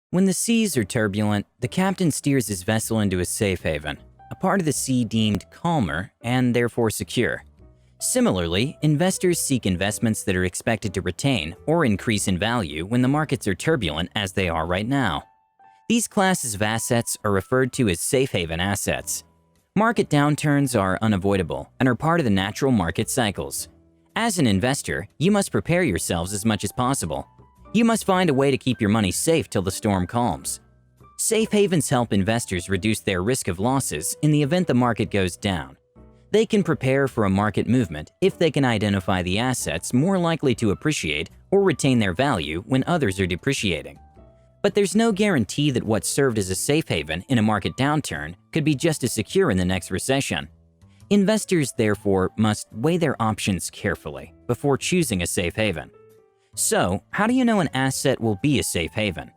When the seas are turbulent, the captain steers his vessel into a safe haven, a part of the sea deemed calmer and therefore secure. Similarly, investors seek investments that are expected to retain or increase in value when the markets are turbulent as they are right now. These classes of assets are referred to as safe haven assets. Market downturns are unavoidable and are part of the natural market cycles. As an investor, you must prepare yourselves as much as possible. You must find a way to keep your money safe till the storm calms. Safe havens help investors reduce their risk of losses in the event the market goes down. They can prepare for a market movement if they can identify the assets more likely to appreciate or retain their value when others are depreciating. But there's no guarantee that what served as a safe haven in a market downturn could be just as secure in the next recession. Investors, therefore, must weigh their options carefully before choosing a safe haven. So, how do you know an asset will be a safe haven?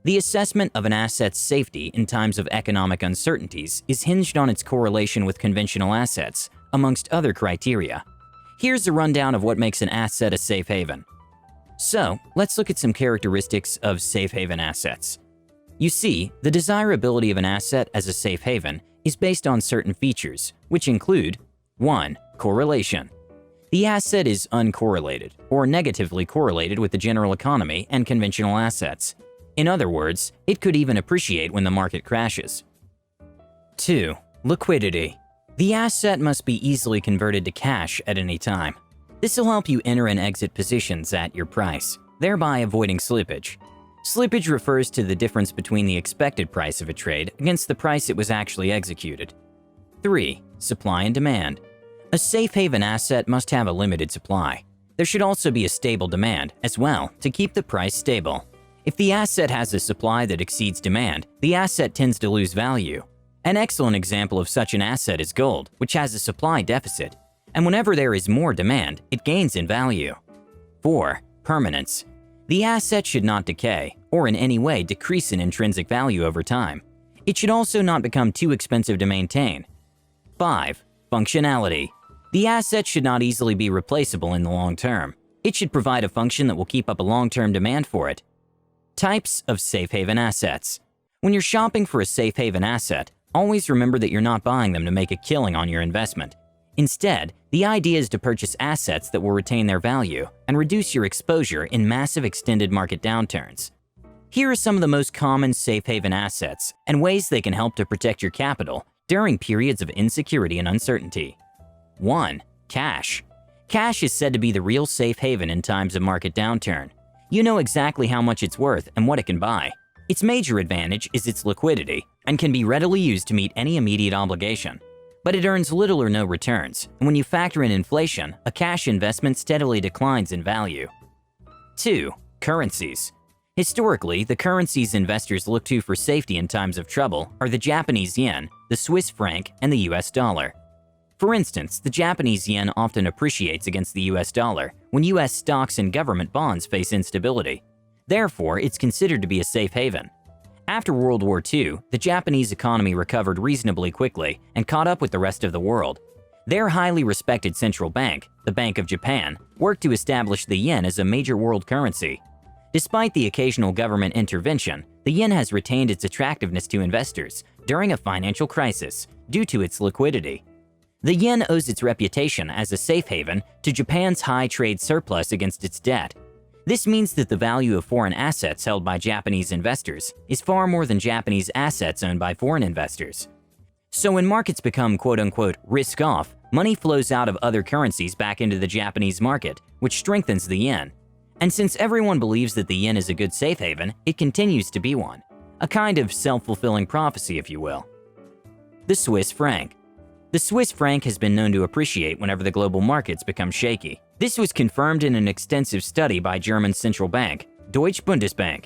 The assessment of an asset's safety in times of economic uncertainties is hinged on its correlation with conventional assets, amongst other criteria. Here's a rundown of what makes an asset a safe haven. So, let's look at some characteristics of safe haven assets. You see, the desirability of an asset as a safe haven is based on certain features, which include 1. Correlation. The asset is uncorrelated or negatively correlated with the general economy and conventional assets. In other words, it could even appreciate when the market crashes. 2. Liquidity. The asset must be easily converted to cash at any time. This will help you enter and exit positions at your price, thereby avoiding slippage. Slippage refers to the difference between the expected price of a trade against the price it was actually executed. 3. Supply and demand. A safe haven asset must have a limited supply. There should also be a stable demand as well to keep the price stable. If the asset has a supply that exceeds demand, the asset tends to lose value. An excellent example of such an asset is gold, which has a supply deficit, and whenever there is more demand, it gains in value. 4. Permanence. The asset should not decay or in any way decrease in intrinsic value over time. It should also not become too expensive to maintain. 5. Functionality. The asset should not easily be replaceable in the long term. It should provide a function that will keep up a long-term demand for it. Types of safe haven assets. When you're shopping for a safe haven asset, always remember that you're not buying them to make a killing on your investment. Instead, the idea is to purchase assets that will retain their value and reduce your exposure in massive extended market downturns. Here are some of the most common safe haven assets and ways they can help to protect your capital during periods of insecurity and uncertainty. 1. Cash. Cash is said to be the real safe haven in times of market downturn. You know exactly how much it's worth and what it can buy. Its major advantage is its liquidity and can be readily used to meet any immediate obligation. But it earns little or no returns, and when you factor in inflation, a cash investment steadily declines in value. 2. Currencies. Historically, the currencies investors look to for safety in times of trouble are the Japanese yen, the Swiss franc, and the US dollar. For instance, the Japanese yen often appreciates against the US dollar when US stocks and government bonds face instability. Therefore, it's considered to be a safe haven. After World War II, the Japanese economy recovered reasonably quickly and caught up with the rest of the world. Their highly respected central bank, the Bank of Japan, worked to establish the yen as a major world currency. Despite the occasional government intervention, the yen has retained its attractiveness to investors during a financial crisis due to its liquidity. The yen owes its reputation as a safe haven to Japan's high trade surplus against its debt. This means that the value of foreign assets held by Japanese investors is far more than Japanese assets owned by foreign investors. So when markets become quote-unquote risk-off, money flows out of other currencies back into the Japanese market, which strengthens the yen. And since everyone believes that the yen is a good safe haven, it continues to be one. A kind of self-fulfilling prophecy, if you will. The Swiss franc. The Swiss franc has been known to appreciate whenever the global markets become shaky. This was confirmed in an extensive study by German central bank, Deutsche Bundesbank.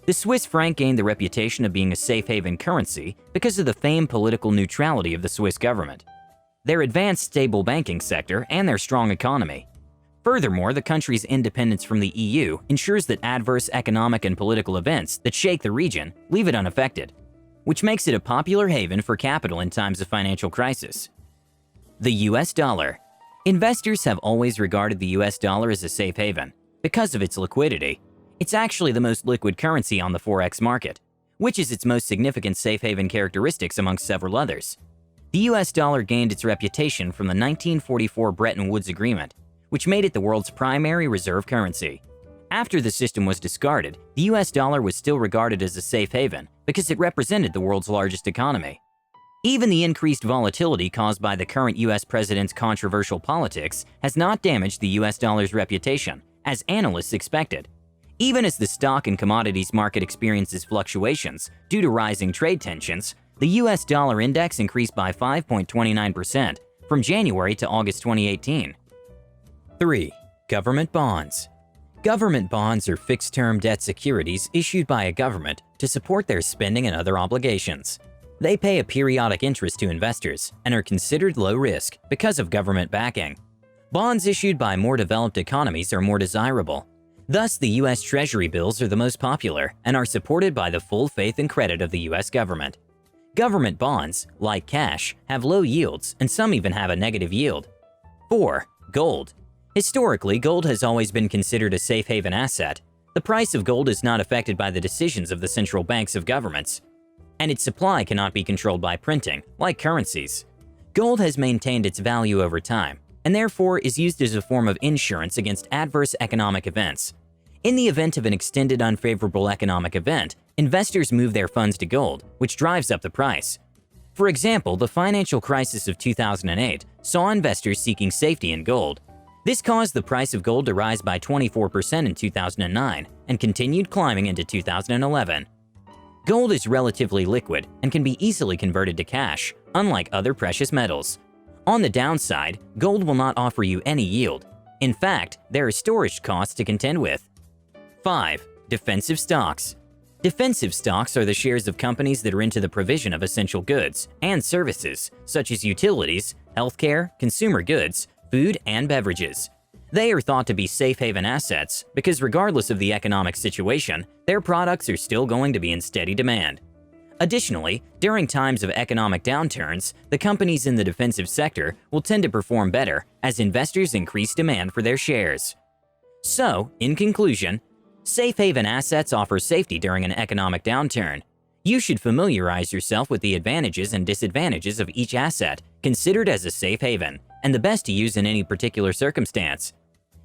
The Swiss franc gained the reputation of being a safe haven currency because of the famed political neutrality of the Swiss government, their advanced stable banking sector, and their strong economy. Furthermore, the country's independence from the EU ensures that adverse economic and political events that shake the region leave it unaffected, which makes it a popular haven for capital in times of financial crisis. The US dollar. Investors have always regarded the US dollar as a safe haven because of its liquidity. It's actually the most liquid currency on the Forex market, which is its most significant safe haven characteristics amongst several others. The US dollar gained its reputation from the 1944 Bretton Woods Agreement, which made it the world's primary reserve currency. After the system was discarded, the US dollar was still regarded as a safe haven because it represented the world's largest economy. Even the increased volatility caused by the current US president's controversial politics has not damaged the US dollar's reputation, as analysts expected. Even as the stock and commodities market experiences fluctuations due to rising trade tensions, the US dollar index increased by 5.29% from January to August 2018. 3. Government bonds. Government bonds are fixed-term debt securities issued by a government to support their spending and other obligations. They pay a periodic interest to investors and are considered low risk because of government backing. Bonds issued by more developed economies are more desirable. Thus, the US Treasury bills are the most popular and are supported by the full faith and credit of the US government. Government bonds, like cash, have low yields and some even have a negative yield. 4. Gold. Historically, gold has always been considered a safe haven asset. The price of gold is not affected by the decisions of the central banks of governments, and its supply cannot be controlled by printing, like currencies. Gold has maintained its value over time, and therefore is used as a form of insurance against adverse economic events. In the event of an extended unfavorable economic event, investors move their funds to gold, which drives up the price. For example, the financial crisis of 2008 saw investors seeking safety in gold. This caused the price of gold to rise by 24% in 2009 and continued climbing into 2011. Gold is relatively liquid and can be easily converted to cash, unlike other precious metals. On the downside, gold will not offer you any yield. In fact, there are storage costs to contend with. 5. Defensive stocks. Defensive stocks are the shares of companies that are into the provision of essential goods and services, such as utilities, healthcare, consumer goods, food, and beverages. They are thought to be safe haven assets because regardless of the economic situation, their products are still going to be in steady demand. Additionally, during times of economic downturns, the companies in the defensive sector will tend to perform better as investors increase demand for their shares. So, in conclusion, safe haven assets offer safety during an economic downturn. You should familiarize yourself with the advantages and disadvantages of each asset considered as a safe haven, and the best to use in any particular circumstance.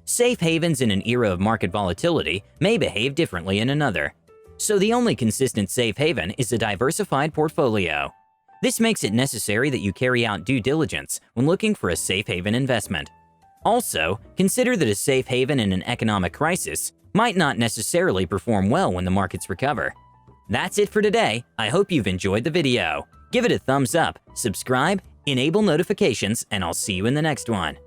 Safe havens in an era of market volatility may behave differently in another. So the only consistent safe haven is a diversified portfolio. This makes it necessary that you carry out due diligence when looking for a safe haven investment. Also, consider that a safe haven in an economic crisis might not necessarily perform well when the markets recover. That's it for today. I hope you've enjoyed the video. Give it a thumbs up, subscribe, enable notifications, and I'll see you in the next one.